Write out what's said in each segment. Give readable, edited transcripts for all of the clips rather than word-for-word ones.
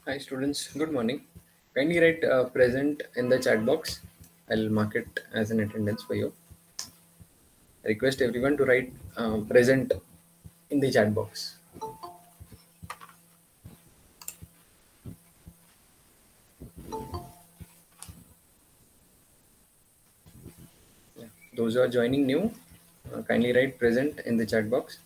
Hi students, good morning. Kindly write present in the chat box. I'll mark it as an attendance for you. I request everyone to write present in the chat box. Yeah. Those who are joining new, kindly write present in the chat box.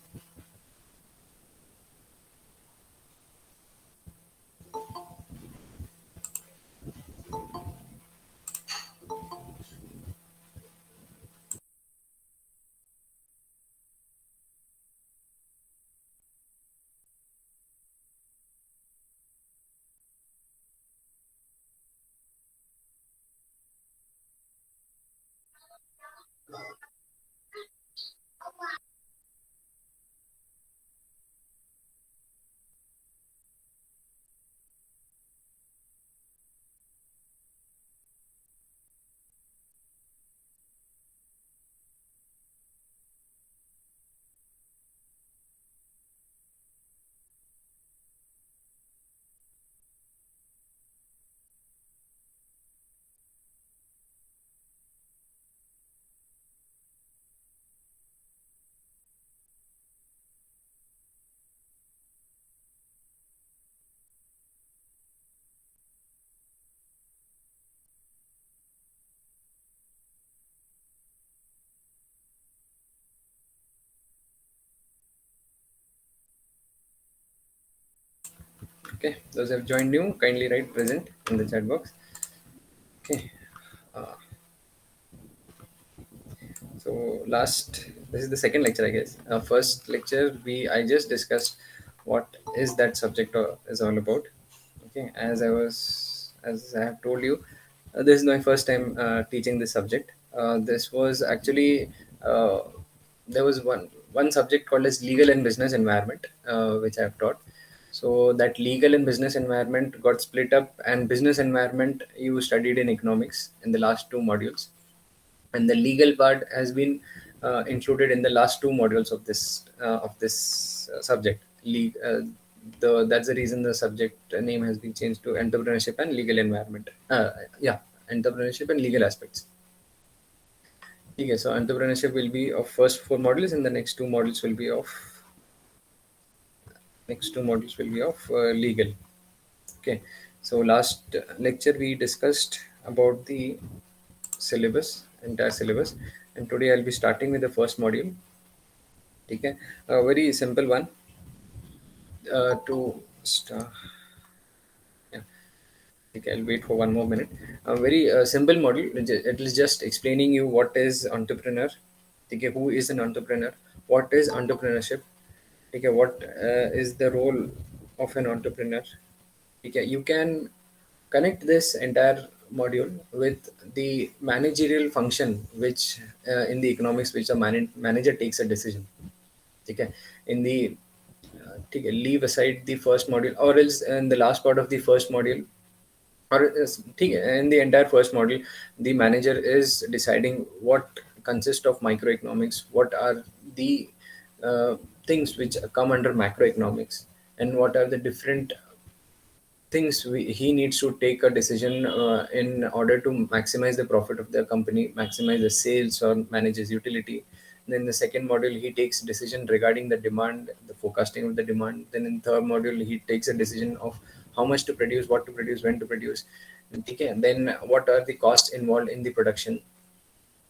Okay, those who have joined new, kindly write present in the chat box. Okay. Uh, So this is the second lecture, I guess. First lecture, I just discussed what is that subject is all about. Okay, as I have told you, this is my first time teaching this subject. This was actually uh, there was one subject called as legal and business environment, which I have taught. So that legal and business environment got split up, and business environment you studied in economics in the last two modules, and the legal part has been included in the last two modules of this subject. That's the reason the subject name has been changed to entrepreneurship and legal environment. Yeah, entrepreneurship and legal aspects. Okay, so entrepreneurship will be of first four modules, and the next two modules will be of legal. Okay, so last lecture we discussed about the entire syllabus, and today I'll be starting with the first module. Okay, a very simple one to start. Yeah, okay, I'll wait for one more minute. A very simple module. It is just explaining you what is entrepreneur. Okay, who is an entrepreneur? What is entrepreneurship? Okay, what is the role of an entrepreneur? Okay, you can connect this entire module with the managerial function, which in the economics, which a manager takes a decision. Okay, in the leave aside the first module, or else in the last part of the first module, or in the entire first module, the manager is deciding what consists of microeconomics, what are the uh, things which come under macroeconomics, and what are the different things he needs to take a decision in order to maximize the profit of the company, maximize the sales, or manage his utility. Then the second module, he takes decision regarding the demand, the forecasting of the demand. Then in third module, he takes a decision of how much to produce, what to produce, when to produce. Okay, then what are the costs involved in the production,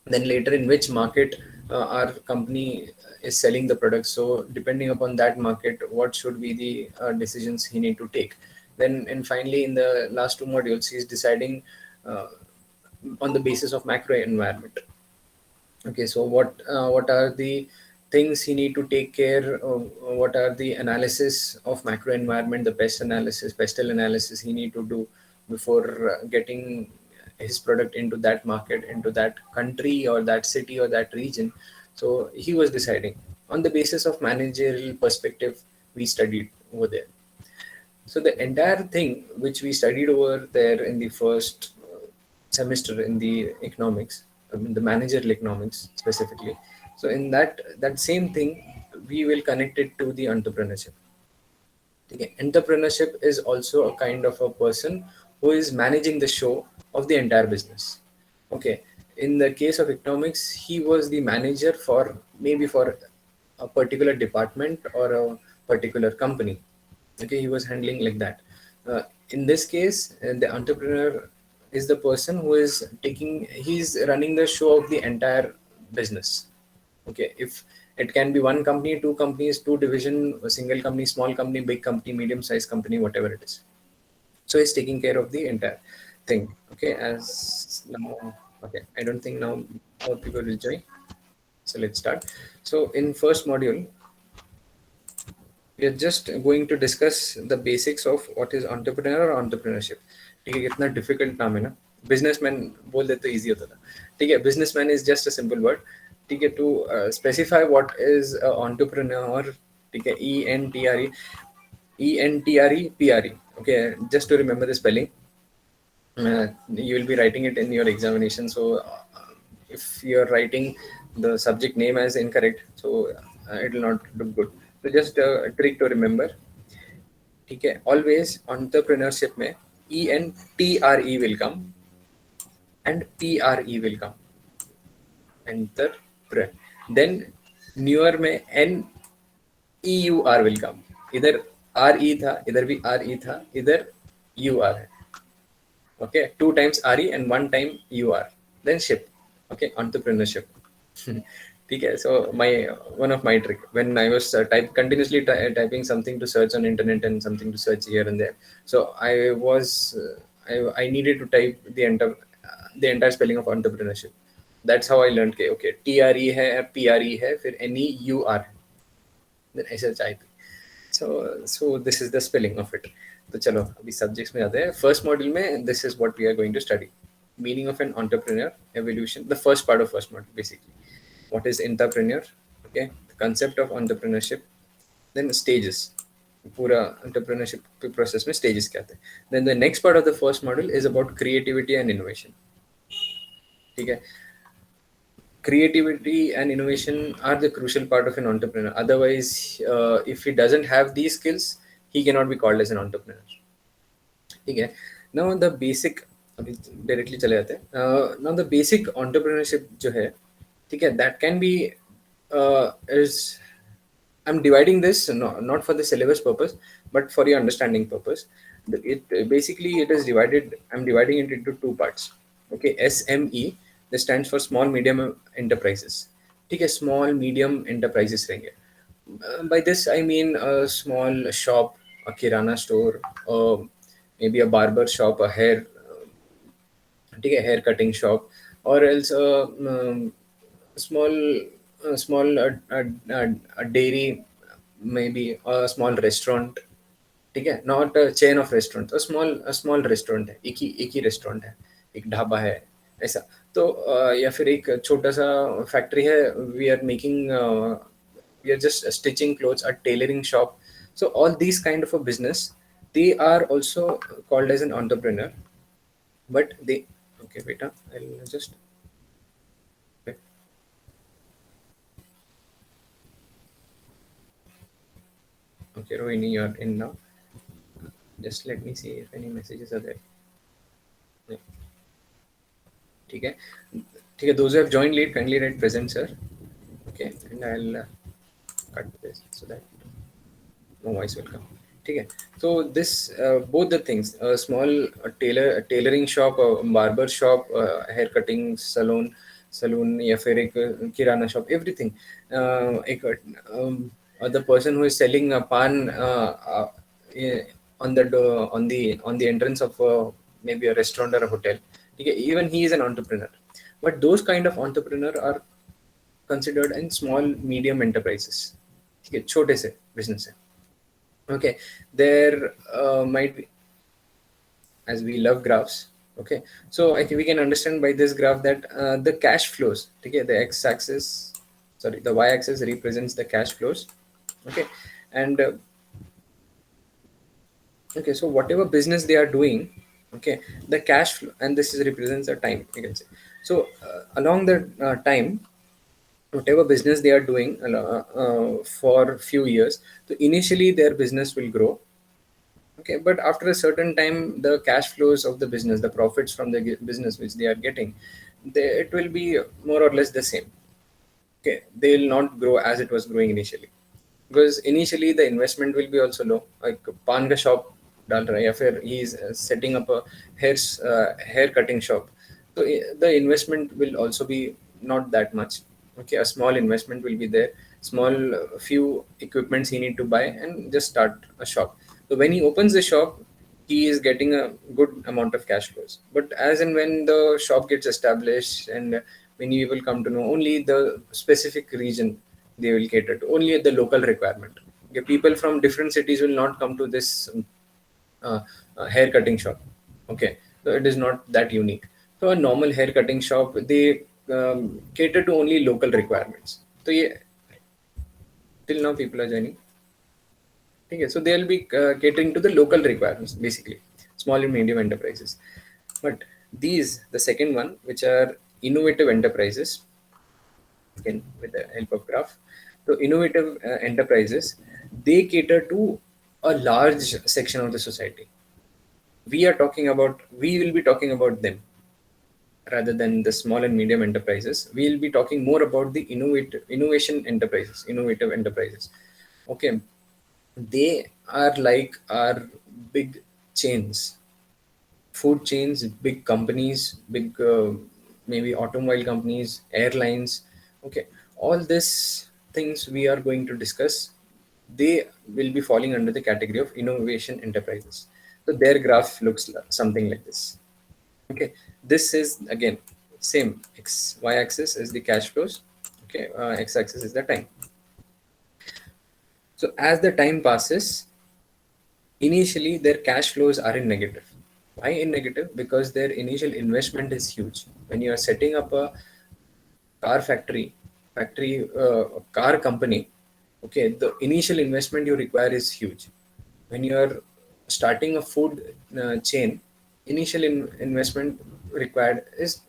then later in which market our company is selling the product. So depending upon that market, what should be the decisions he need to take. Then and finally in the last two modules, he's deciding uh, on the basis of macro environment. Okay, so what are the things he need to take care of? What are the analysis of macro environment, the pestle analysis he need to do before getting his product into that market, into that country or that city or that region. So he was deciding on the basis of managerial perspective. We studied over there. So the entire thing which we studied over there in the first semester in the economics, the managerial economics specifically. So in that same thing, we will connect it to the entrepreneurship. Okay. Entrepreneurship is also a kind of a person who is managing the show of the entire business. Okay. In the case of economics, he was the manager for maybe for a particular department or a particular company. Okay, he was handling like that. In this case, the entrepreneur is the person who is taking, he's running the show of the entire business. Okay, if it can be one company, two companies, two division, a single company, small company, big company, medium sized company, whatever it is. So he's taking care of the entire thing. Okay, as now, okay, I don't think now more people will join. So let's start. So in first module, we are just going to discuss the basics of what is entrepreneur or entrepreneurship. ठीक है, कितना difficult नाम है ना. Businessman बोल देते तो easy होता था. ठीक है, businessman is just a simple word. ठीक है, to specify what is entrepreneur. ठीक है, ENTRE okay, just to remember the spelling. You will be writing it in your examination, so if you're writing the subject name as incorrect, so it will not look good. So just a trick to remember. ठीक है, always entrepreneurship में ENTRE will come and PRE will come. Entrepreneur. Then newer में NEUR will come. इधर RE था, इधर भी RE था, इधर UR है. Okay, two times RE and one time UR. Then ship. Okay, entrepreneurship. ठीक है, so my one of my trick when I was continuously typing something to search on internet and something to search here and there. So I was I needed to type the entire spelling of entrepreneurship. That's how I learned के okay TRE है PRE है फिर NEUR है. Then SHIP. So this is the spelling of it. तो चलो अभी subjects में आते हैं. फर्स्ट मॉड्यूल में this is what we are going to study. Meaning of an entrepreneur, evolution, the first part of first module basically. What is entrepreneur, okay, the concept of entrepreneurship, then stages. पूरा entrepreneurship process में stages क्या आते हैं. Then the next part of the first module is about creativity and innovation. ठीक है, creativity and innovation are the crucial part of an entrepreneur. Otherwise, if he doesn't have these skills, he cannot be called as an entrepreneur. ठीक है, now the basic, अभी directly चले जाते हैं. Now the basic entrepreneurship जो है, ठीक है, that can be is, I'm dividing this not for the syllabus purpose but for your understanding purpose. It basically it is divided, I'm dividing it into two parts. Okay, SME, this stands for small medium enterprises. ठीक है, small medium enterprises रहेंगे. By this I mean a small shop, a kirana store, maybe a barber shop, a hair, ठीक है, hair cutting shop, or else small a dairy, maybe a small restaurant. ठीक है, not chain of restaurant, small restaurant है, एक ही restaurant है, एक ढाबा है ऐसा. तो या फिर एक छोटा सा फैक्ट्री है, we are making, we are just stitching clothes, a tailoring shop. So all this kind of a business, they are also called as an entrepreneur, but they, okay beta, I'll just, okay, okay Rohini, you're in now. Just let me see if any messages are there. Yeah. ठीक है, ठीक है, those who have joined late kindly write present sir. Okay, and I'll cut this so that no voice will come. ठीक है, so this both the things, a small tailoring shop, a barber shop, hair cutting saloon या फिर एक किराना shop, everything. एक the person who is selling pan on the door, on the entrance of maybe a restaurant or a hotel. ठीक है, even he is an entrepreneur. But those kind of entrepreneur are considered in small medium enterprises. ठीक है, छोटे से business है. Okay, there might be, as we love graphs. Okay, so I think we can understand by this graph that the cash flows. Okay, the x-axis, sorry, the y-axis represents the cash flows. Okay, and okay, so whatever business they are doing, okay, the cash flow, and this is represents the time, you can say. So along the time, whatever business they are doing for few years, so initially their business will grow. Okay, but after a certain time, the cash flows of the business, the profits from the business which they are getting, it will be more or less the same. Okay, they will not grow as it was growing initially, because initially the investment will be also low. Like पान का shop डाल रहा है या फिर he is setting up a hair cutting shop, so the investment will also be not that much. Okay, a small investment will be there, small few equipments he need to buy and just start a shop. So when he opens the shop, he is getting a good amount of cash flows. But as and when the shop gets established, and when you will come to know only the specific region they will cater to, only the local requirement. Okay, people from different cities will not come to this uh, hair cutting shop. Okay, so it is not that unique. So a normal hair cutting shop, they cater to only local requirements. So yeah, till now people are joining. Okay, so they'll be catering to the local requirements, basically, small and medium enterprises. But these, the second one, which are innovative enterprises, again with the help of graph. So innovative enterprises, they cater to a large section of the society. We will be talking about them rather than the small and medium enterprises. We'll be talking more about the innovative enterprises. Okay, they are like our big chains, food chains, big companies, big maybe automobile companies, airlines. Okay, all these things we are going to discuss, they will be falling under the category of innovation enterprises. So their graph looks something like this. Okay, this is again same, x y axis is the cash flows. Okay, x axis is the time. So as the time passes, initially their cash flows are in negative. Why in negative? Because their initial investment is huge. When you are setting up a car car company, okay, the initial investment you require is huge. When you are starting a food chain, initial investment required is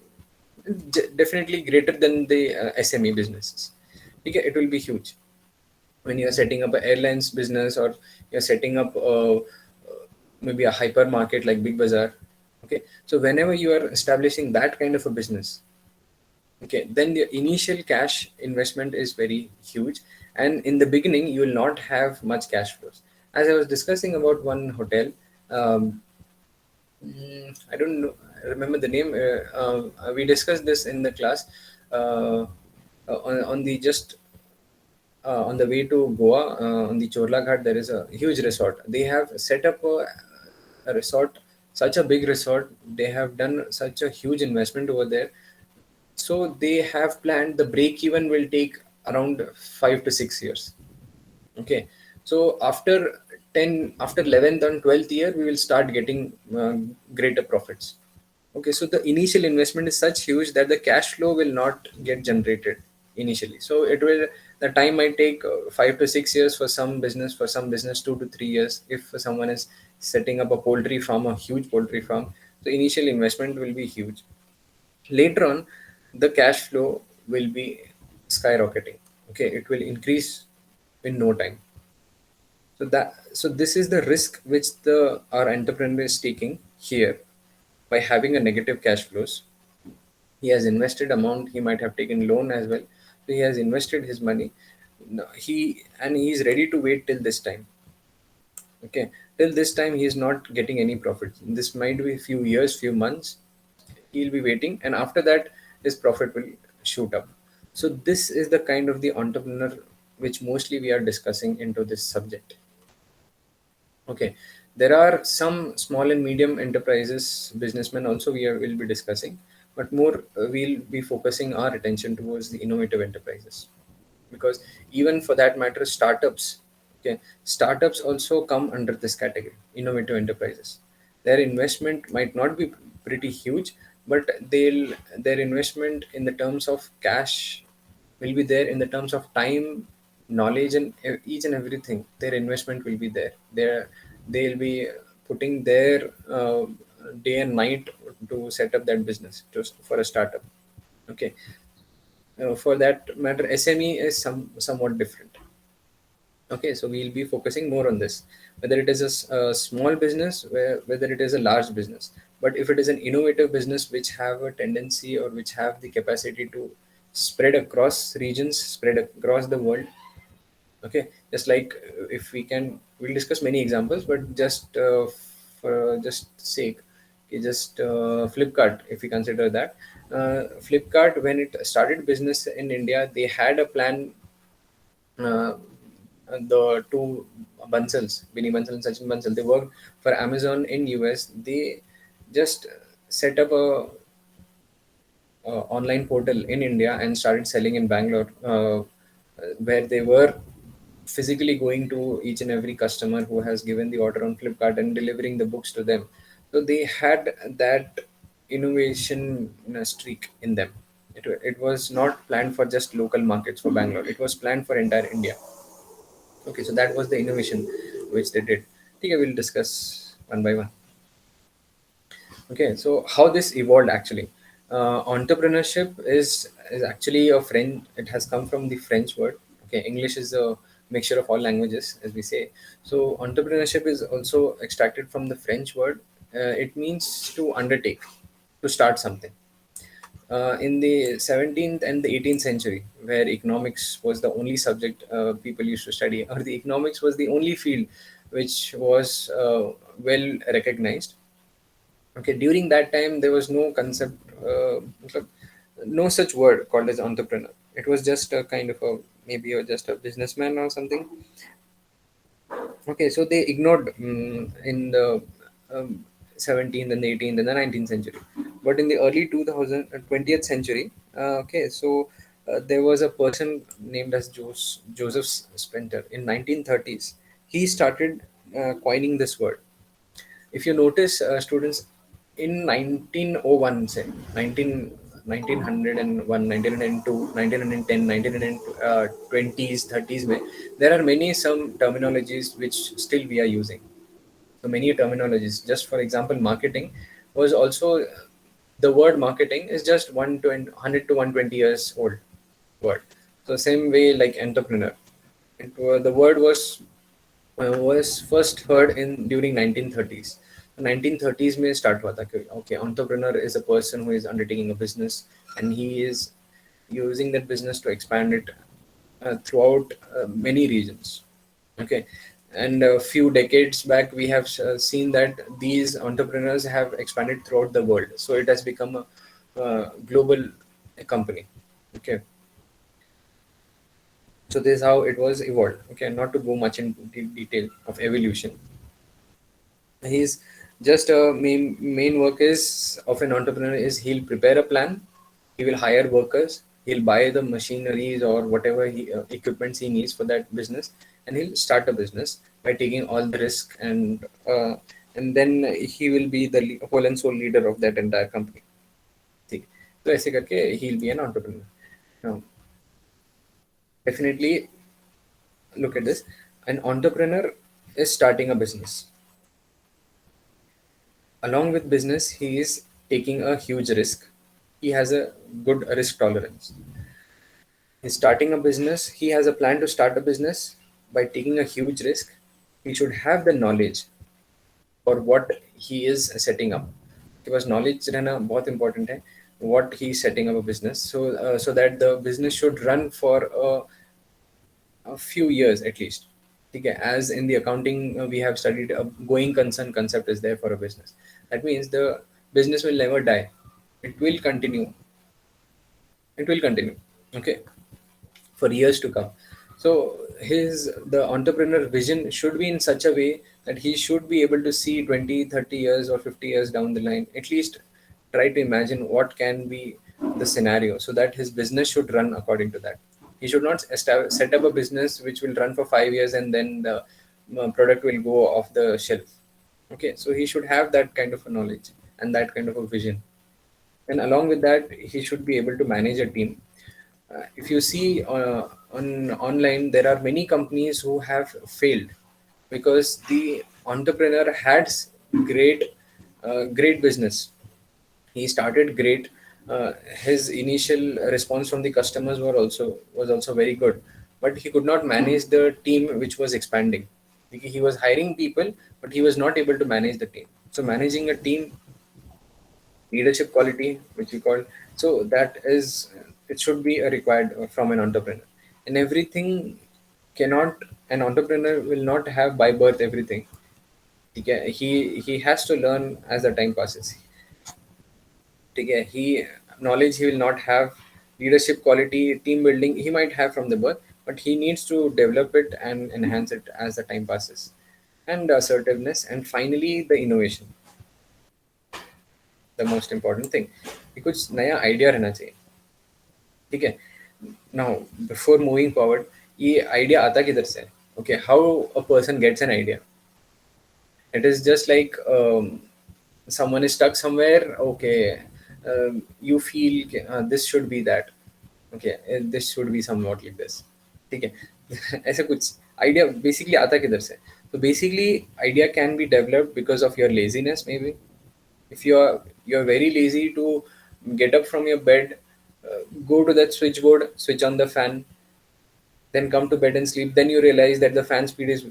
definitely greater than the SME businesses. Okay, it will be huge. When you're setting up an airlines business, or you're setting up maybe a hypermarket like Big Bazaar. Okay, so whenever you are establishing that kind of a business, okay, then the initial cash investment is very huge, and in the beginning you will not have much cash flows. As I was discussing about one hotel, um, I don't know, remember the name. We discussed this in the class. On the just on the way to Goa, on the Chorla Ghat, there is a huge resort. They have set up a resort, such a big resort. They have done such a huge investment over there. So they have planned the break even will take around 5 to 6 years. Okay, so after 11th and 12th year, we will start getting greater profits. Okay, so the initial investment is such huge that the cash flow will not get generated initially. So the time might take 5 to 6 years for some business, 2 to 3 years. If someone is setting up a poultry farm, a huge poultry farm, the initial investment will be huge. Later on, the cash flow will be skyrocketing. Okay, it will increase in no time. So this is the risk which the our entrepreneur is taking here by having a negative cash flows. He has invested amount, he might have taken loan as well. So he has invested his money. No, he is ready to wait till this time. Okay, till this time he is not getting any profit. This might be few years, few months. He'll be waiting, and after that, his profit will shoot up. So this is the kind of the entrepreneur which mostly we are discussing into this subject. Okay, there are some small and medium enterprises, businessmen also will be discussing, but more we'll be focusing our attention towards the innovative enterprises, because even for that matter, startups. Okay, startups also come under this category, innovative enterprises. Their investment might not be pretty huge, but their investment in the terms of cash will be there, in the terms of time, knowledge, and each and everything. Their investment will be there. They'll be putting their day and night to set up that business just for a startup. Okay, for that matter, SME is somewhat different. Okay, so we'll be focusing more on this, whether it is a small business, whether it is a large business. But if it is an innovative business which have a tendency or which have the capacity to spread across regions, spread across the world. Okay, just like if we can, we'll discuss many examples, but just for just sake, okay, just Flipkart, if we consider that. Flipkart, when it started business in India, they had a plan. uh, the two Bansals, Vinny Bansal and Sachin Bansal, they worked for Amazon in US. They just set up a online portal in India and started selling in Bangalore, where they were physically going to each and every customer who has given the order on Flipkart and delivering the books to them. So they had that innovation streak in them. It was not planned for just local markets for Bangalore. It was planned for entire India. Okay, so that was the innovation which they did. Okay, we'll discuss one by one. Okay, so how this evolved actually. Entrepreneurship is actually a French. It has come from the French word. Okay, English is a mixture of all languages, as we say. So entrepreneurship is also extracted from the French word. It means to undertake, to start something. In the 17th and the 18th century, where economics was the only subject people used to study, or the economics was the only field which was well recognized. Okay, during that time, there was no concept, matlab, no such word called as entrepreneur. It was just a kind of a maybe just a businessman or something. Okay, so they ignored in the 17th and the 18th and the 19th century. But in the early 2000, 20th century, okay, so there was a person named as Joseph Spenter in 1930s. He started coining this word. If you notice, students, in 1901, say 1901, 1902, 1910, 1920s, 30s, mein, there are many some terminologies which still we are using. So many terminologies. Just for example, marketing was also, the word marketing is just 100 to 120 years old word. So same way like entrepreneur. The word was first heard in during 1930s. 1930s में start हुआ था कि okay, entrepreneur is a person who is undertaking a business and he is using that business to expand it throughout many regions. Okay, and a few decades back we have seen that these entrepreneurs have expanded throughout the world. So it has become a global company. Okay, so this is how it was evolved. Okay, not to go much into detail of evolution. He's just main work is of an entrepreneur is he'll prepare a plan, he will hire workers, he'll buy the machineries or whatever equipments he needs for that business, and he'll start a business by taking all the risk, and then he will be the whole and sole leader of that entire company. ठीक. तो ऐसे करके he'll be an entrepreneur. Now, definitely look at this. An entrepreneur is starting a business. Along with business, he is taking a huge risk. He has a good risk tolerance. He's starting a business. He has a plan to start a business by taking a huge risk. He should have the knowledge for what he is setting up. Because knowledge रहना बहुत important है. What he is setting up a business, so that the business should run for a few years at least. Okay, as in the accounting, we have studied a going concern concept is there for a business. That means the business will never die. It will continue. It will continue. Okay, for years to come. So the entrepreneur vision should be in such a way that he should be able to see 20, 30 years or 50 years down the line. At least try to imagine what can be the scenario so that his business should run according to that. He should not set up a business which will run for 5 years and then the product will go off the shelf. Okay, so he should have that kind of a knowledge and that kind of a vision. And along with that, he should be able to manage a team. If you see on online, there are many companies who have failed because the entrepreneur had great business. He started great. His initial response from the customers was also very good, but he could not manage the team which was expanding. He was hiring people, but he was not able to manage the team. So managing a team, leadership quality, which we call, so that is, it should be a required from an entrepreneur. And everything cannot, an entrepreneur will not have by birth everything. He has to learn as the time passes. He knowledge he will not have, leadership quality, team building he might have from the birth, but he needs to develop it and enhance it as the time passes. And assertiveness, and finally the innovation, the most important thing, कि कुछ नया idea रहना चाहिए. ठीक है. Now before moving forward, ये idea आता किधर से है? Okay, how a person gets an idea. It is just like someone is stuck somewhere. Okay, you feel this should be that. Okay, this should be somewhat like this. ठीक है. ऐसा कुछ idea basically आता किधर से? तो basically idea can be developed because of your laziness may be. If you're very lazy to get up from your bed, go to that switchboard, switch on the fan, then come to bed and sleep, then you realize that the fan speed is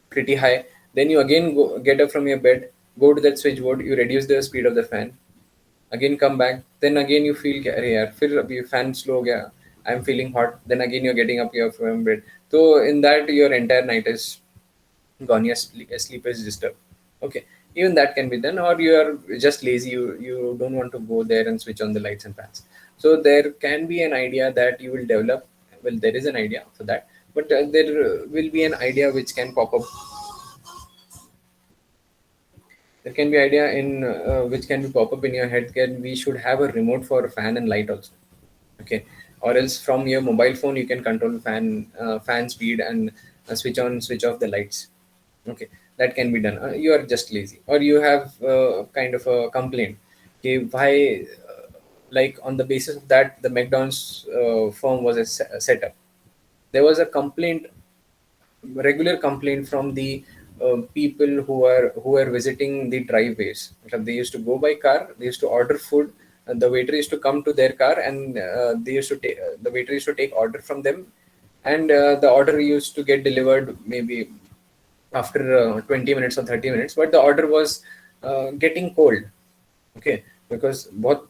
pretty high, then you again get up from your bed, go to that switchboard, you reduce the speed of the fan, again come back, then again you feel कि अरे यार फिर अभी fan slow हो गया, I'm feeling hot, then again you're getting up from bed. So in that your entire night is gone, your sleep is disturbed. Okay, even that can be done, or you are just lazy, you don't want to go there and switch on the lights and fans. So there can be an idea that you will develop. Well, there is an idea for that, but there will be an idea which can pop up. There can be idea in which can be pop up in your head. Can we should have a remote for fan and light also. Okay, or else from your mobile phone you can control fan speed and switch on switch off the lights. Okay, that can be done. You are just lazy, or you have kind of a complaint. Okay, why? Like on the basis of that, the McDonald's firm was set up. There was a complaint, regular complaint from the people who are visiting the driveways. They used to go by car. They used to order food. And the waiter used to come to their car, and they used to take the waiter used to take order from them, and the order used to get delivered maybe after 20 minutes or 30 minutes, but the order was getting cold. Okay, because what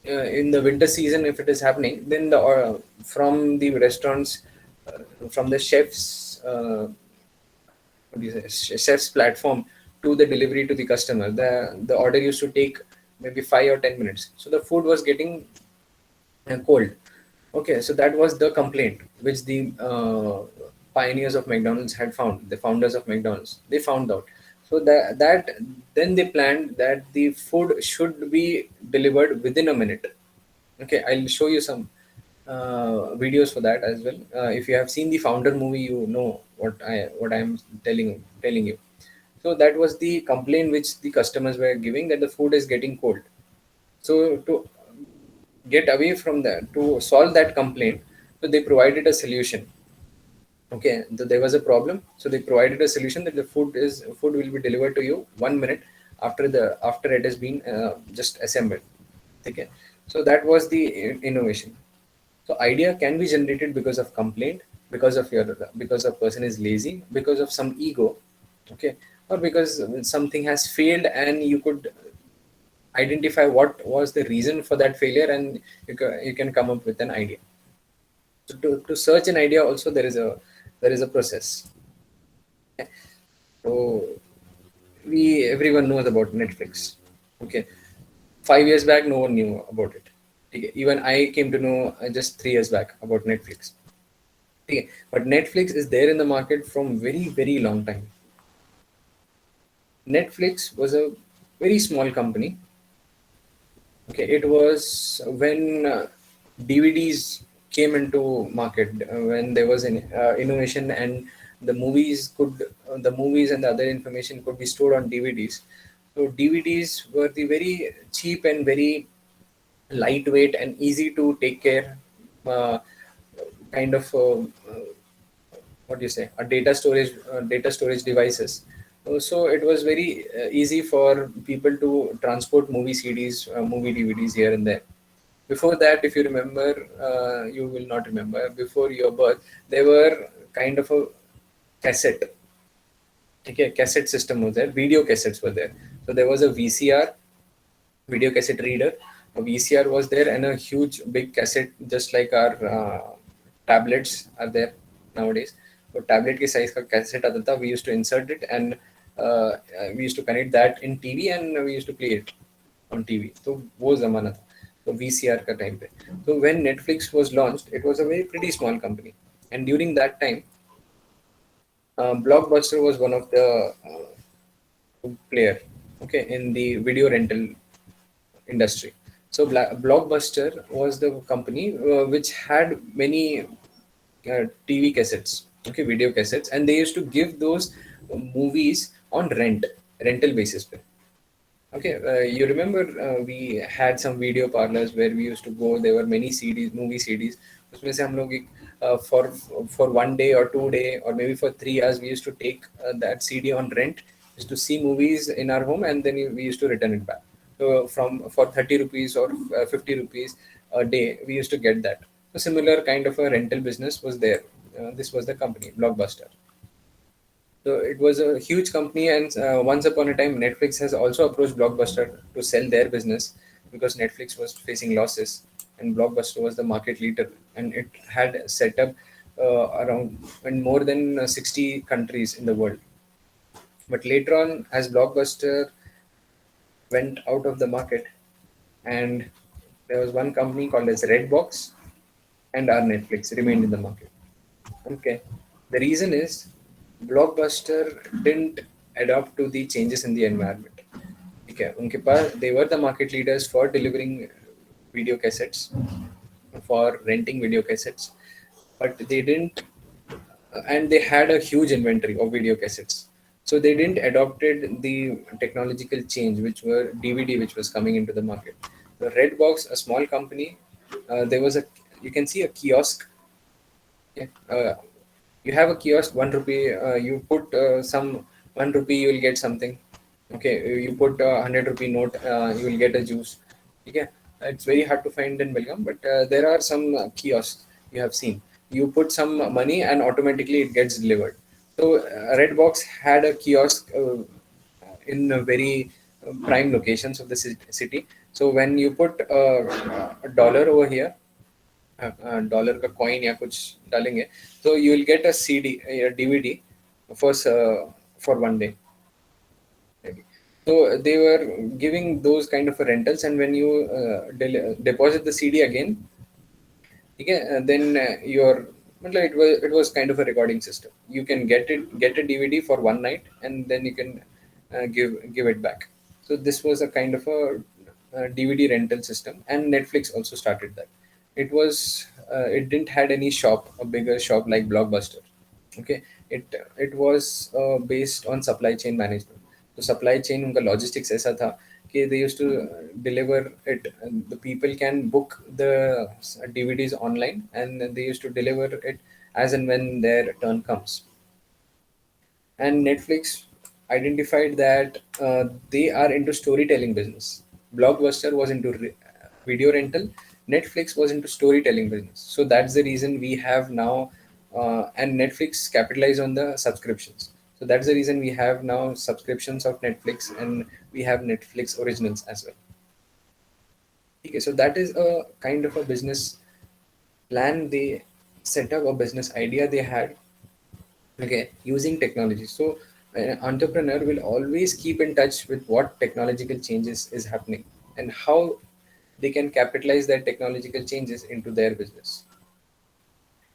in the winter season, if it is happening, then the from the restaurants, from the chefs, what do you say, chef's platform to the delivery to the customer, the order used to take maybe 5 or 10 minutes. So the food was getting cold. Okay, so that was the complaint which the pioneers of McDonald's had found, the founders of McDonald's. They found out. So that then they planned that the food should be delivered within a minute. Okay, I'll show you some videos for that as well. If you have seen the Founder movie, you know what I'm telling you. So that was the complaint which the customers were giving, that the food is getting cold. So to get away from that, to solve that complaint, so they provided a solution. Okay, there was a problem, so they provided a solution that the food will be delivered to you 1 minute after it has been just assembled. Okay, so that was the innovation. So idea can be generated because of complaint, because a person is lazy, because of some ego. Okay, or because something has failed and you could identify what was the reason for that failure, and you can come up with an idea. So to search an idea also, there is a process. So we everyone knows about Netflix. Okay, 5 years back no one knew about it. Okay. Even I came to know just 3 years back about Netflix. Okay. But Netflix is there in the market from very long time. Netflix was a very small company. Okay, it was when DVDs came into market, when there was an innovation, and the movies and the other information could be stored on DVDs. So DVDs were the very cheap and very lightweight and easy to take care uh, kind of what do you say, a data storage devices. So it was very easy for people to transport movie CDs, movie DVDs here and there. Before that, if you remember, you will not remember. Before your birth, they were kind of a cassette. Okay, cassette system was there. Video cassettes were there. So there was a VCR, video cassette reader. A VCR was there, and a huge big cassette, just like our tablets are there nowadays. So tablet के size का cassette आता था. We used to insert it, and we used to connect that in TV, and we used to play it on TV. तो वो जमाना था. So VCR का time पे. So when Netflix was launched, it was a very pretty small company, and during that time, Blockbuster was one of the player, okay, in the video rental industry. So Blockbuster was the company which had many TV cassettes, okay, video cassettes, and they used to give those movies on rental basis. Okay, you remember we had some video parlors where we used to go. There were many CDs, movie CDs. उसमें से हम लोग एक for 1 day or 2 day or maybe for 3 hours we used to take that CD on rent, used to see movies in our home, and then we used to return it back. So from for 30 rupees or 50 rupees a day, we used to get that. A similar kind of a rental business was there. This was the company, Blockbuster. So it was a huge company, and once upon a time, Netflix has also approached Blockbuster to sell their business because Netflix was facing losses, and Blockbuster was the market leader, and it had set up around in more than 60 countries in the world. But later on, as Blockbuster went out of the market, and there was one company called as Redbox, and our Netflix remained in the market. Okay. The reason is Blockbuster didn't adapt to the changes in the environment. Okay. उनके पास they were the market leaders for delivering video cassettes, for renting video cassettes, but they didn't, and they had a huge inventory of video cassettes. So they didn't adopted the technological change, which were DVD, which was coming into the market. The Redbox, a small company, there was a, you can see a kiosk. Okay. You have a kiosk, 1 rupee. You put some 1 rupee, you will get something. Okay, you put a 100 rupee note, you will get a juice. Okay, it's very hard to find in Belgium, but there are some kiosks you have seen. You put some money and automatically it gets delivered. So Redbox had a kiosk in a very prime locations of the city. So when you put a dollar over here, dollar का coin या कुछ डालेंगे, तो you will get a CD या DVD for 1 day maybe. So they were giving those kind of rentals, and when you deposit the CD again, okay, then your it was kind of a recording system. You can get a DVD for one night, and then you can give it back. So this was a kind of a DVD rental system, and Netflix also started that. It didn't had any shop, a bigger shop like Blockbuster. Okay, it was based on supply chain management. So supply chain उनका logistics ऐसा था कि they used to deliver it, and the people can book the DVDs online, and they used to deliver it as and when their turn comes. And Netflix identified that they are into storytelling business. Blockbuster was into video rental. Netflix was into storytelling business. So that's the reason we have now, and Netflix capitalize on the subscriptions. So that's the reason we have now subscriptions of Netflix, and we have Netflix originals as well. Okay, so that is a kind of a business plan they set up, a business idea they had, okay, using technology. So an entrepreneur will always keep in touch with what technological changes is happening and how they can capitalize that technological changes into their business.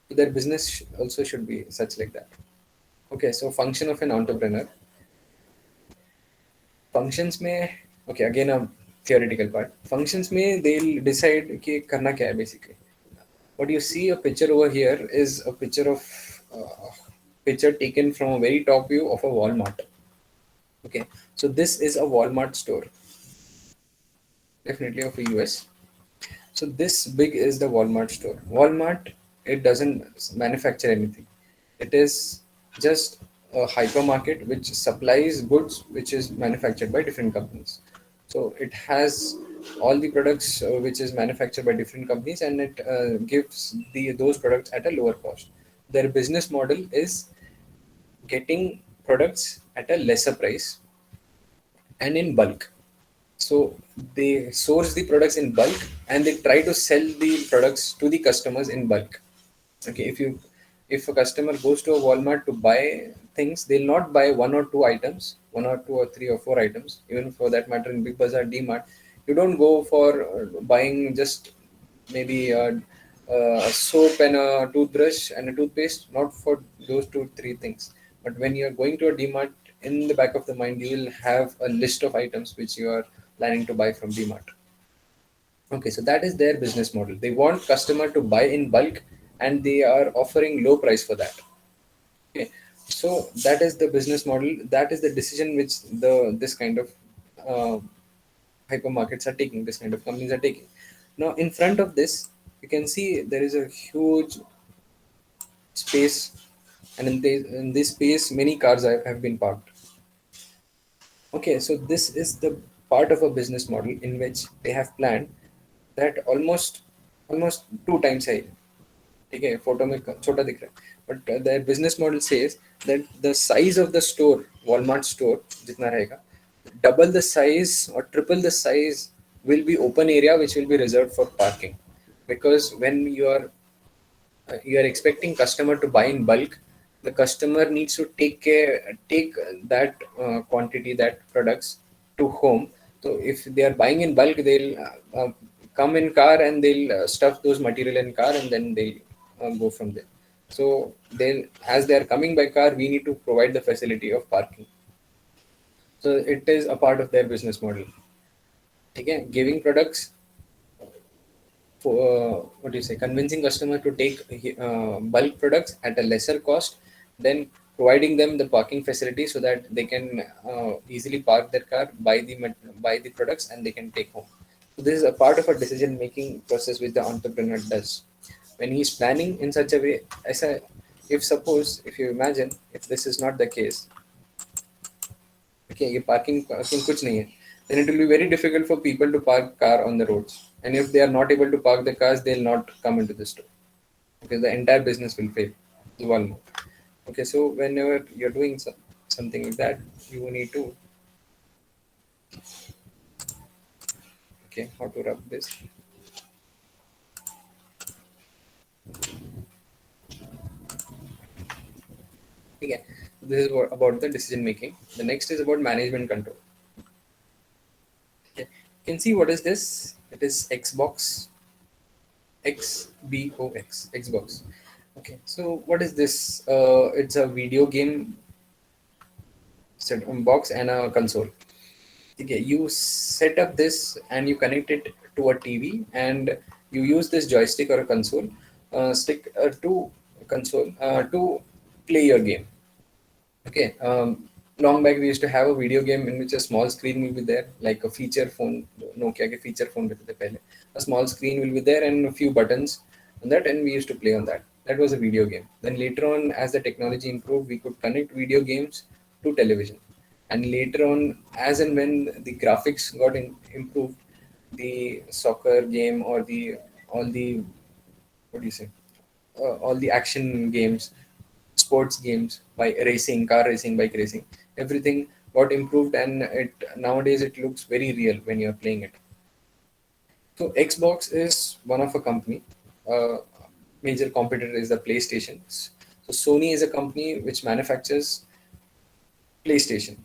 So their business also should be such like that. Okay, so function of an entrepreneur. Functions में, okay, again a theoretical part. Functions में they'll decide कि करना क्या है basically. What you see a picture over here is a picture of picture taken from a very top view of a Walmart. Okay, so this is a Walmart store, definitely of a US. So this big is the Walmart store. Walmart, it doesn't manufacture anything. It is just a hypermarket which supplies goods which is manufactured by different companies. So it has all the products which is manufactured by different companies, and it gives the those products at a lower cost. Their business model is getting products at a lesser price and in bulk. So they source the products in bulk and they try to sell the products to the customers in bulk. Okay, if a customer goes to a Walmart to buy things, they'll not buy one or two items, one or two or three or four items. Even for that matter, in Big Bazaar, DMart, you don't go for buying just maybe a soap and a toothbrush and a toothpaste, not for those two three things. But when you're going to a DMart, in the back of the mind, you will have a list of items which you are planning to buy from DMart. Okay, so that is their business model. They want customer to buy in bulk and they are offering low price for that. Okay, so that is the business model. That is the decision which the this kind of uh, hypermarkets are taking. This kind of companies are taking. Now, in front of this, you can see there is a huge space, and in this space, many cars have been parked. Okay, so this is the part of a business model in which they have planned that almost two times है ठीक है photo में छोटा दिख रहा है but their business model says that the size of the store Walmart store जितना रहेगा double the size or triple the size will be open area which will be reserved for parking because when you are expecting customer to buy in bulk, the customer needs to take that quantity, that products to home. So if they are buying in bulk, they'll come in car and they'll stuff those material in car and then they'll go from there. So then as they are coming by car, we need to provide the facility of parking. So it is a part of their business model. Okay, giving products for what do you say, convincing customer to take bulk products at a lesser cost, then providing them the parking facility so that they can easily park their car, buy the products, and they can take home. So this is a part of a decision making process which the entrepreneur does when he's planning in such a way. As a, if you imagine if this is not the case, okay, ये parking कुछ नहीं है, then it will be very difficult for people to park car on the roads. And if they are not able to park the cars, they'll not come into the store because the entire business will fail. One more. Okay, so whenever you're doing something like that, you need to, okay, how to rub this. Okay, this is about the decision making. The next is about management control. Okay, you can see what is this? It is Xbox, Xbox. Okay, so what is this? It's a video game set box and a console. Okay, you set up this and you connect it to a TV and you use this joystick or a console stick to console to play your game. Okay, long back we used to have a video game in which a small screen will be there, like a feature phone, Nokia के feature phone रहते थे पहले. A small screen will be there and a few buttons on that, and we used to play on that. That was a video game. Then later on, as the technology improved, we could connect video games to television. And later on, as and when the graphics got improved, the soccer game or the all the what do you say, all the action games, sports games, by racing, car racing, bike racing, everything got improved, and it nowadays it looks very real when you're playing it. So Xbox is one of a company. Major competitor is the PlayStation. So Sony is a company which manufactures PlayStation.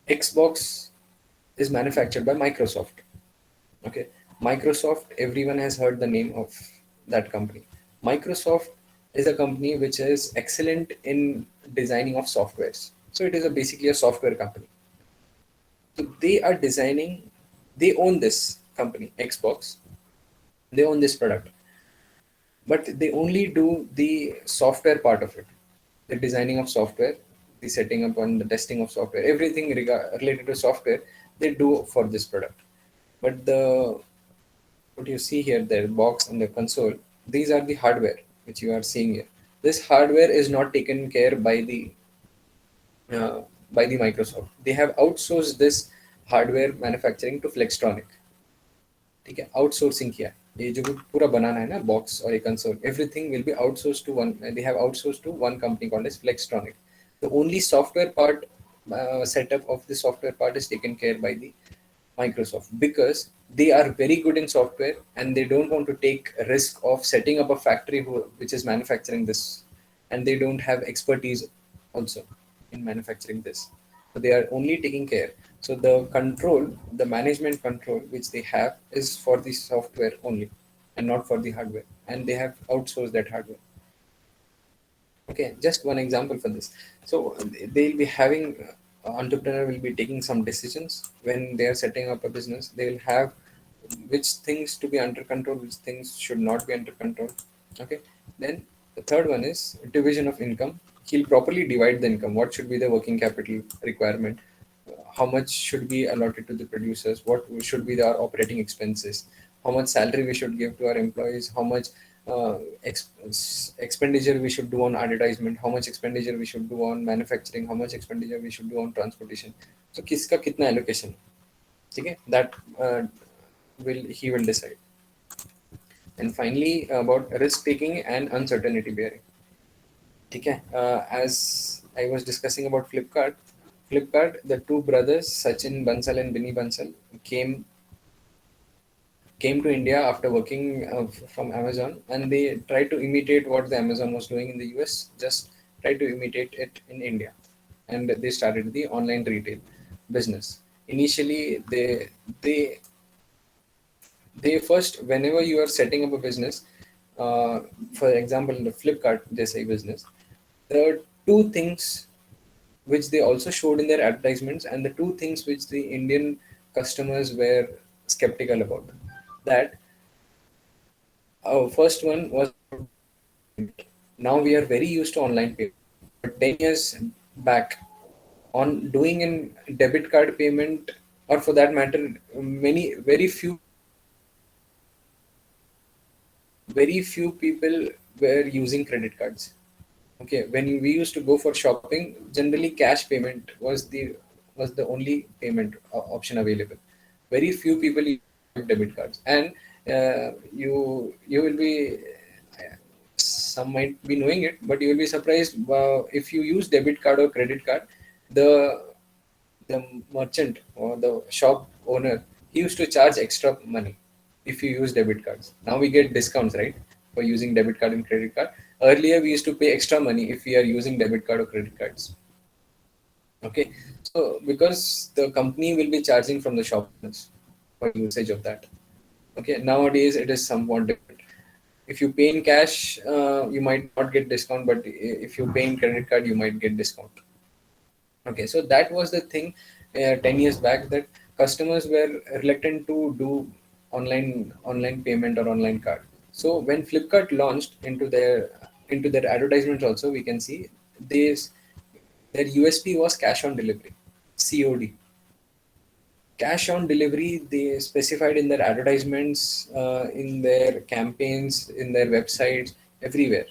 Xbox is manufactured by Microsoft. Okay, Microsoft. Everyone has heard the name of that company. Microsoft is a company which is excellent in designing of softwares. So it is basically a software company. So they are designing. They own this company, Xbox. They own this product, but they only do the software part of it, the designing of software, the setting up and the testing of software, everything related to software they do for this product. But the what you see here, the box and the console, these are the hardware which you are seeing here. This hardware is not taken care uh, by the Microsoft. They have outsourced this hardware manufacturing to Flextronic. ठीक है, outsourcing किया है, ये जो भी पूरा बनाना है ना बॉक्स और ये console, everything will be outsource to one, they have outsource to one company called as Flextronic. The only software part, setup of the software part is taken care by the Microsoft, because they are very good in software and they don't want to take a risk of setting up a factory which is manufacturing this, and they don't have expertise also in manufacturing this. So they are only taking care. So the control, the management control which they have is for the software only and not for the hardware. And they have outsourced that hardware. Okay, just one example for this. So they'll be having, entrepreneur will be taking some decisions when they are setting up a business. They will have which things to be under control, which things should not be under control. Okay, then the third one is division of income. He'll properly divide the income. What should be the working capital requirement? How much should be allotted to the producers? What should be our operating expenses? How much salary we should give to our employees? How much expenditure we should do on advertisement? How much expenditure we should do on manufacturing? How much expenditure we should do on transportation? So किसका कितना allocation? ठीक है, that will he will decide. And finally, about risk taking and uncertainty bearing. ठीक है, as I was discussing about Flipkart, the two brothers Sachin Bansal and Binny Bansal came to India after working from Amazon, and they tried to imitate what the Amazon was doing in the US, just try to imitate it in India, and they started the online retail business. Initially, they they first, whenever you are setting up a business, for example in the Flipkart JCE business, there are two things which they also showed in their advertisements, and the two things which the Indian customers were skeptical about. That first one was, now we are very used to online payment, but 10 years back, on doing a debit card payment, or for that matter, many very few people were using credit cards. Okay, when we used to go for shopping, generally cash payment was the only payment option available. Very few people use debit cards, and you will be, some might be knowing it, but you will be surprised if you use debit card or credit card. The the merchant or the shop owner, he used to charge extra money if you use debit cards. Now we get discounts, right, for using debit card and credit card. Earlier we used to pay extra money if we are using debit card or credit cards. Okay, so because the company will be charging from the shop owners for usage of that. Okay, nowadays it is somewhat different. If you pay in cash, you might not get discount, but if you pay in credit card, you might get discount. Okay, so that was the thing 10 years back, that customers were reluctant to do online payment or online card. So when Flipkart launched into their advertisements also, we can see this, their USP was cash on delivery, COD. Cash on delivery, they specified in their advertisements, in their campaigns, in their websites, everywhere,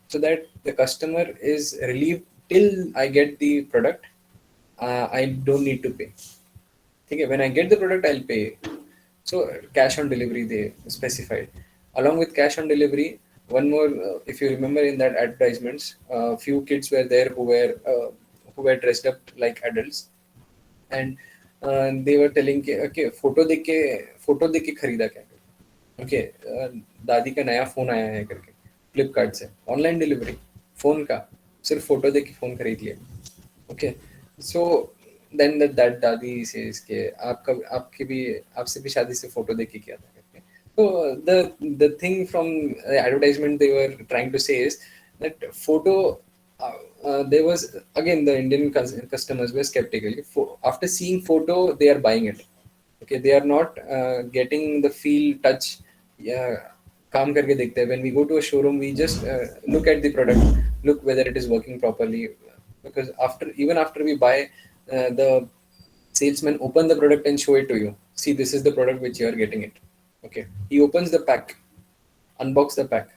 so that the customer is relieved till I get the product. I don't need to pay. Okay, when I get the product, I'll pay. So cash on delivery they specified. Along with cash on delivery, one more. If you remember in that advertisements, few kids were there who were dressed up like adults, and they were telling कि okay, photo देख के खरीदा क्या, okay, दादी का नया phone आया है करके फ्लिपकार्ट से, ऑनलाइन डिलीवरी फोन का, सिर्फ फोटो देख के फोन खरीद लिया. ओके, सो देन दैट दादी सेज के आपका आपके भी आपसे भी शादी से फोटो देख के किया था करके. So the thing from the advertisement they were trying to say is that photo, there was again the Indian customers were skeptical. After seeing photo, they are buying it. Okay, they are not getting the feel, touch. Yeah, काम करके देखते हैं. When we go to a showroom, we just look at the product, look whether it is working properly. Because after we buy, the salesman open the product and show it to you. See, this is the product which you are getting it. Okay, he opens the pack, unbox the pack,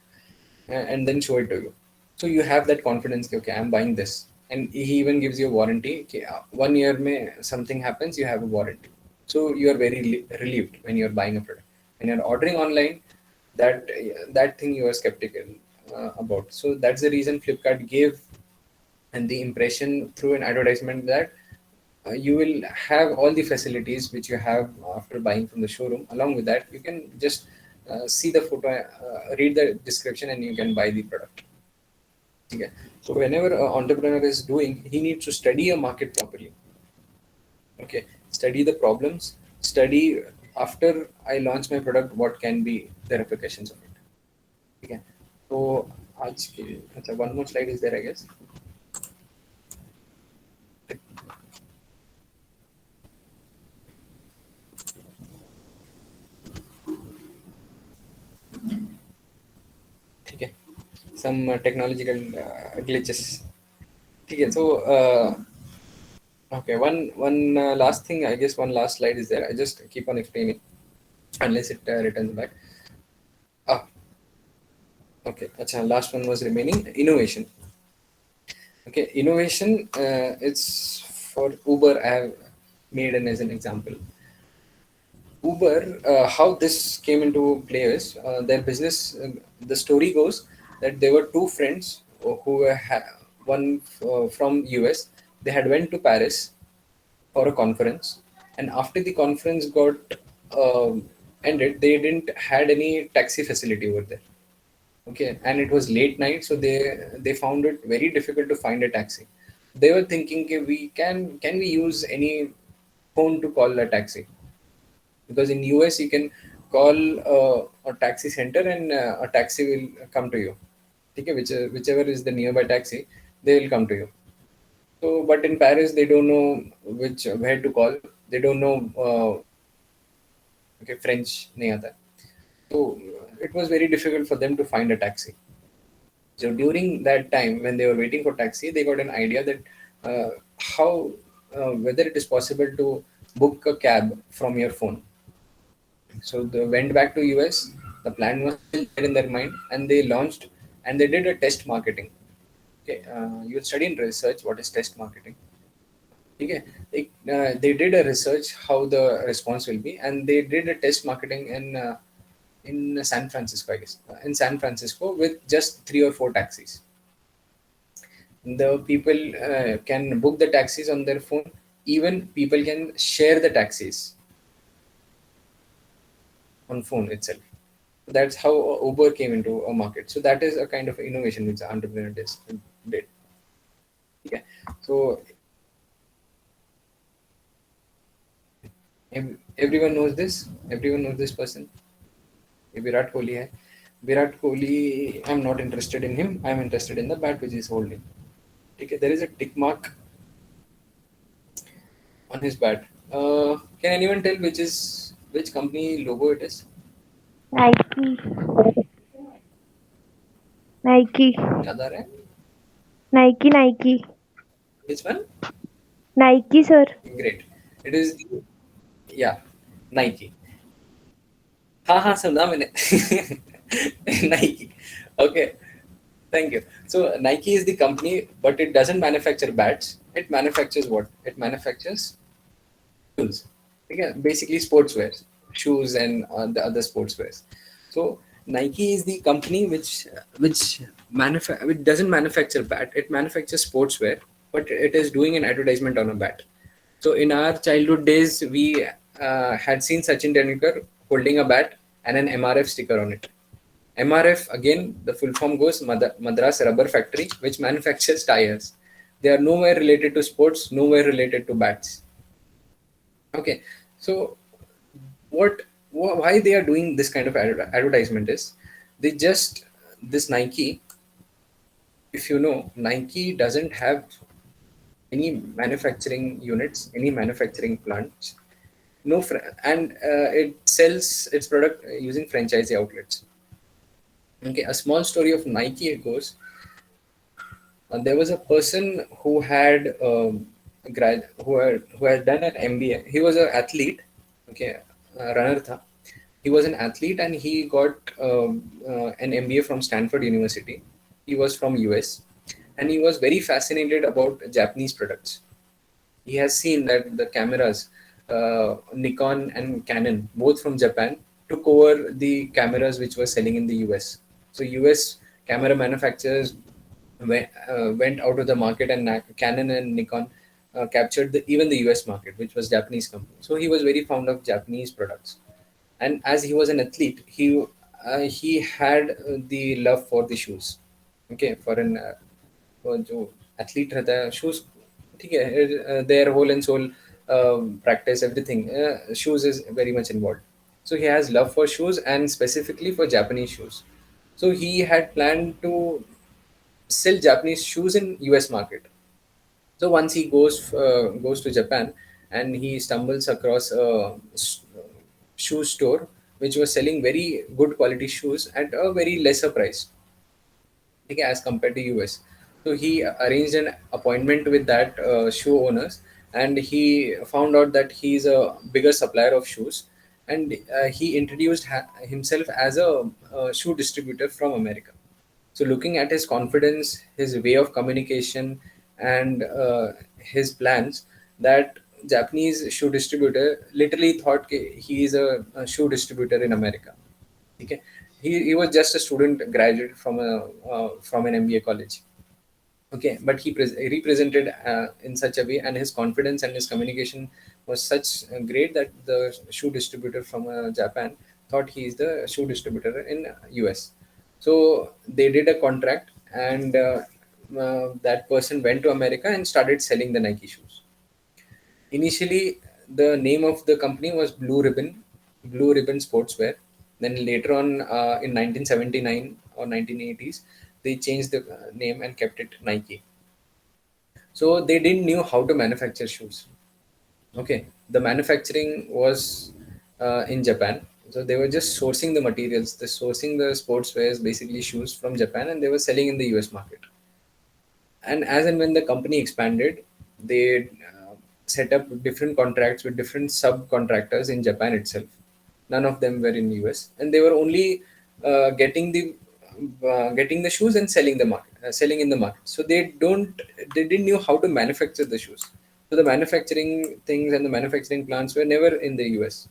and then show it to you. So you have that confidence that, okay, I'm buying this, and he even gives you a warranty. Okay, 1 year mein something happens, you have a warranty. So you are very relieved when you are buying a product. When you're ordering online, that thing you are skeptical about. So that's the reason Flipkart gave and the impression through an advertisement that you will have all the facilities which you have after buying from the showroom. Along with that, you can just see the photo, read the description, and you can buy the product. Okay. So whenever an entrepreneur is doing, he needs to study a market properly. Okay, study the problems, study after I launch my product, what can be the repercussions of it. Okay. So आज के अच्छा one more slide is there, I guess. ठीक है, some technological glitches. ठीक है, so okay, one last thing, I guess one last slide is there. I just keep on explaining unless it returns back. Ah, okay. Acha, last one was remaining innovation. Okay, innovation. It's for Uber. I have made an as an example. Uber, how this came into play is their business. The story goes that there were two friends who were one from US. They had went to Paris for a conference, and after the conference got ended, they didn't had any taxi facility over there. Okay, and it was late night, so they found it very difficult to find a taxi. They were thinking, okay, we can we use any phone to call a taxi? Because in US you can call a taxi center and a taxi will come to you. Okay, whichever is the nearby taxi, they will come to you. So, but in Paris they don't know which where to call. They don't know. Okay, French नहीं आता. So it was very difficult for them to find a taxi. So during that time, when they were waiting for taxi, they got an idea that how whether it is possible to book a cab from your phone. So they went back to US. The plan was still there in their mind, and they launched and they did a test marketing. Okay, you study in research what is test marketing. Okay, they did a research how the response will be, and they did a test marketing in San Francisco, I guess, in San Francisco with just 3 or 4 taxis. The people can book the taxis on their phone. Even people can share the taxis on phone itself. That's how Uber came into a market. So that is a kind of innovation which the entrepreneur did. Okay. So everyone knows this. Everyone knows this person. Virat Kohli hai. Virat Kohli, I'm not interested in him. I'm interested in the bat which he's holding. Okay. There is a tick mark on his bat. Can anyone tell which company logo it is? Nike. Nike. याद आ रहा है? Nike. Which one? Nike, sir. Great. It is yeah, Nike. हाँ हाँ सुना मैंने. Nike. Okay. Thank you. So Nike is the company, but it doesn't manufacture bats. It manufactures what? It manufactures shoes. Okay, basically sportswear, shoes and the other sportswears. So Nike is the company which doesn't manufacture bat. It manufactures sportswear, but it is doing an advertisement on a bat. So in our childhood days, we had seen Sachin Tendulkar holding a bat and an MRF sticker on it. MRF, again, the full form goes Madras Rubber Factory, which manufactures tires. They are nowhere related to sports, nowhere related to bats. Okay, so why they are doing this kind of advertisement is they just this Nike. If you know, Nike doesn't have any manufacturing units, any manufacturing plants, and it sells its product using franchisee outlets. Okay, a small story of Nike it goes. There was a person who had who had done an MBA. He was an athlete, okay, runner tha. He was an athlete and he got an MBA from Stanford University. He was from US, and he was very fascinated about Japanese products. He has seen that the cameras, Nikon and Canon, both from Japan, took over the cameras which were selling in the US. So US camera manufacturers went out of the market, and Canon and Nikon captured even the US market, which was Japanese company. So he was very fond of Japanese products, and as he was an athlete, he had the love for the shoes. Okay, for an वो जो athlete रहता है shoes ठीक है their whole and soul practice everything shoes is very much involved. So he has love for shoes, and specifically for Japanese shoes. So he had planned to sell Japanese shoes in US market. So once he goes to Japan, and he stumbles across a shoe store which was selling very good quality shoes at a very lesser price, okay, as compared to US. So he arranged an appointment with that shoe owners, and he found out that he's a bigger supplier of shoes, and he introduced himself as a shoe distributor from America. So, looking at his confidence, his way of communication, and his plans, that Japanese shoe distributor literally thought he is a shoe distributor in America. Okay, he was just a student graduate from an MBA college. Okay, but he represented in such a way, and his confidence and his communication was such great that the shoe distributor from Japan thought he is the shoe distributor in US. So they did a contract, and that person went to America and started selling the Nike shoes. Initially, the name of the company was Blue Ribbon Sportswear. Then later on, in 1979 or 1980s, they changed the name and kept it Nike. So they didn't knew how to manufacture shoes. Okay, the manufacturing was in Japan. So they were just sourcing the materials, the sourcing the sportswears, basically shoes from Japan, and they were selling in the US market. And as and when the company expanded, they set up different contracts with different subcontractors in Japan itself. None of them were in US, and they were only getting the shoes and selling in the market. So they didn't know how to manufacture the shoes. So the manufacturing things and the manufacturing plants were never in the US.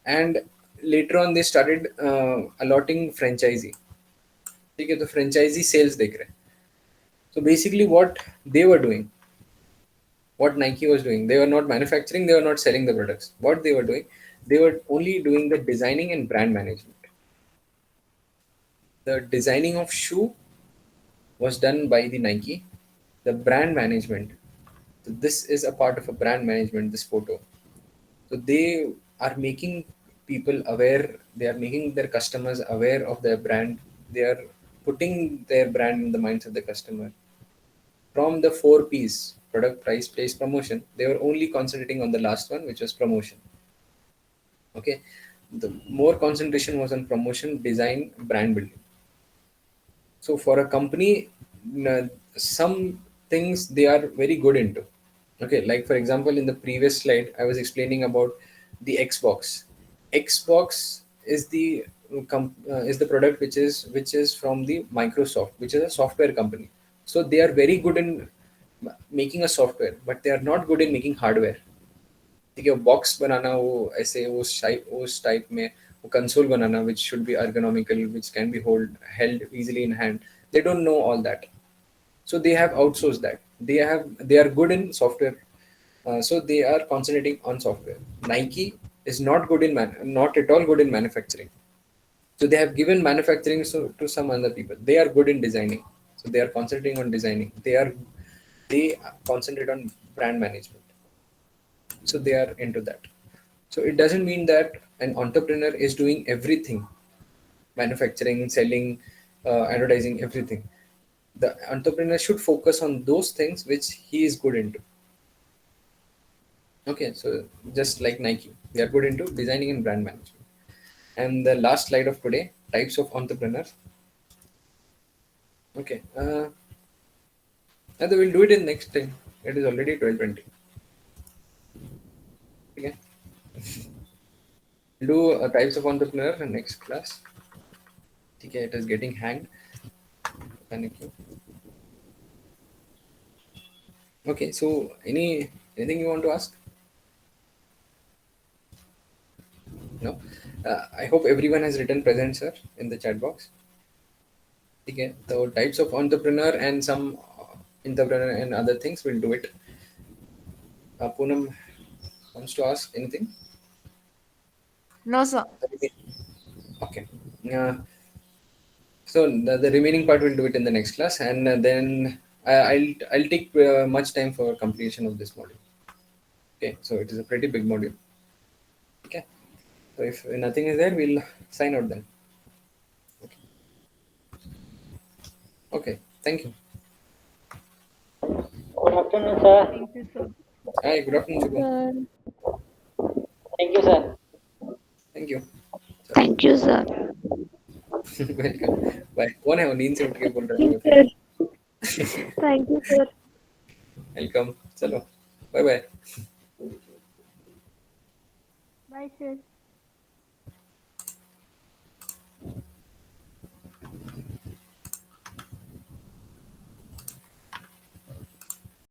And later on, they started allotting franchisee. ठीक है, तो franchisee sales देख रहे हैं. So basically, what they were doing, what Nike was doing, they were not manufacturing, they were not selling the products. What they were doing, they were only doing the designing and brand management. The designing of shoe was done by the Nike. The brand management, so this is a part of a brand management, this photo. So they are making people aware, they are making their customers aware of their brand, they are putting their brand in the minds of the customer. From the four P's, product, price, place, promotion, they were only concentrating on the last one, which was promotion. Okay, the more concentration was on promotion, design, brand building. So for a company, some things they are very good into. Okay, like for example, in the previous slide, I was explaining about the Xbox. Xbox is the product which is from the Microsoft, which is a software company. So they are very good in making a software, but they are not good in making hardware. ठीक है, box बनाना वो ऐसे उस type में वो console banana which should be ergonomical, which can be held easily in hand. They don't know all that, so they have outsourced that. They are good in software, so they are concentrating on software. Nike is not good in not at all good in manufacturing, so they have given manufacturing to some other people. They are good in designing, so they are concentrating on designing. They concentrate on brand management, so they are into that. So it doesn't mean that an entrepreneur is doing everything: manufacturing, selling, advertising, everything. The entrepreneur should focus on those things which he is good into. Okay, so just like Nike, they are good into designing and brand management. And the last slide of today, types of entrepreneurs. Okay, and we'll do it in next time. It is already 12:20. Okay, we'll do types of entrepreneur in next class. Okay, it is getting hanged. Thank you. Okay, so anything you want to ask? No. I hope everyone has written present, sir, in the chat box. Okay, so types of entrepreneur and some entrepreneur and other things will do it. Poonam wants to ask anything? No, sir. Okay. Uh, so the remaining part will do it in the next class, and then I'll take much time for completion of this module. Okay, so it is a pretty big module. Okay, so if nothing is there, we'll sign out then. Okay, okay. Thank you. Good afternoon, sir. Thank you, sir. Hi, good afternoon, Shubham. Sir. Thank you, sir. Thank you. चलो Thank you, sir. Welcome bye कौन है वो नींद से उठ के बोल रहा है Thank मेरे you, friend sir. Thank you, sir. Welcome चलो बाय बाय Bye, sir.